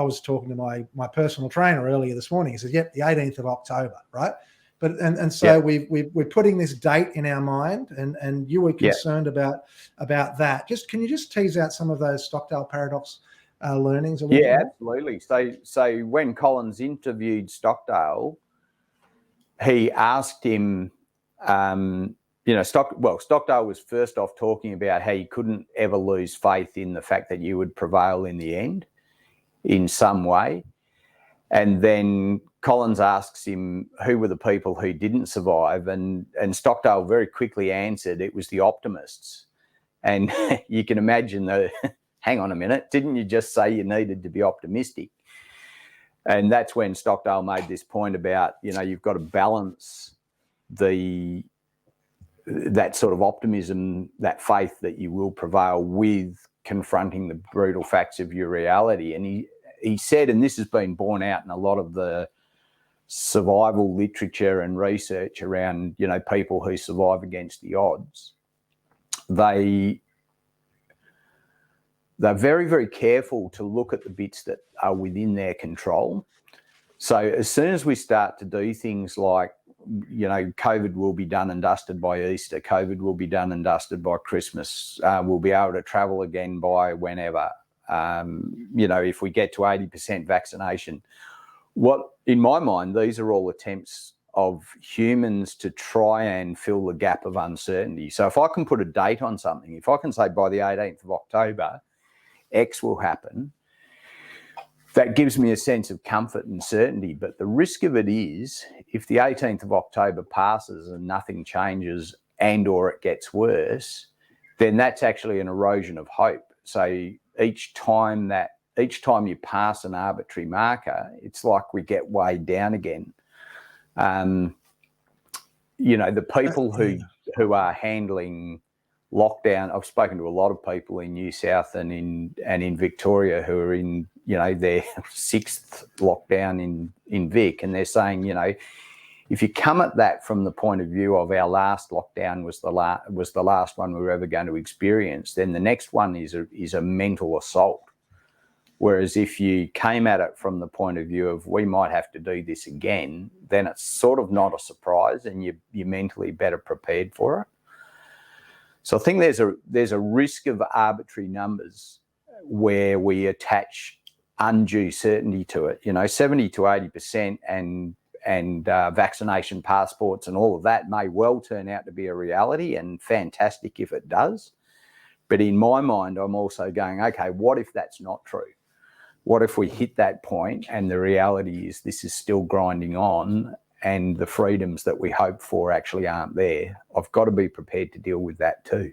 was talking to my personal trainer earlier this morning. He said, "Yep, the 18th of October, right?" But and so we're putting this date in our mind, and you were concerned about that. Can you just tease out some of those Stockdale paradox learnings a little bit more? Absolutely. So when Collins interviewed Stockdale, he asked him, Stockdale was first off talking about how you couldn't ever lose faith in the fact that you would prevail in the end in some way. And then Collins asks him who were the people who didn't survive, and Stockdale very quickly answered it was the optimists. And you can imagine hang on a minute, didn't you just say you needed to be optimistic? And that's when Stockdale made this point about, you've got to balance that sort of optimism, that faith that you will prevail with confronting the brutal facts of your reality. And he said, and this has been borne out in a lot of the survival literature and research around, people who survive against the odds, they're very, very careful to look at the bits that are within their control. So as soon as we start to do things like, COVID will be done and dusted by Easter, COVID will be done and dusted by Christmas, we'll be able to travel again by whenever, if we get to 80% vaccination. In my mind, these are all attempts of humans to try and fill the gap of uncertainty. So if I can put a date on something, if I can say by the 18th of October, X will happen, that gives me a sense of comfort and certainty. But the risk of it is, if the 18th of October passes and nothing changes and or it gets worse, then that's actually an erosion of hope. So each time you pass an arbitrary marker, it's like we get weighed down again. The people who are handling lockdown, I've spoken to a lot of people in New South and in Victoria who are in, their sixth lockdown in Vic, and they're saying, if you come at that from the point of view of our last lockdown was the last one we were ever going to experience, then the next one is a mental assault. Whereas if you came at it from the point of view of we might have to do this again, then it's sort of not a surprise and you're mentally better prepared for it. So I think there's a risk of arbitrary numbers where we attach undue certainty to it. 70 to 80% and vaccination passports and all of that may well turn out to be a reality, and fantastic if it does. But in my mind, I'm also going, okay, what if that's not true? What if we hit that point and the reality is this is still grinding on and the freedoms that we hope for actually aren't there? I've got to be prepared to deal with that too.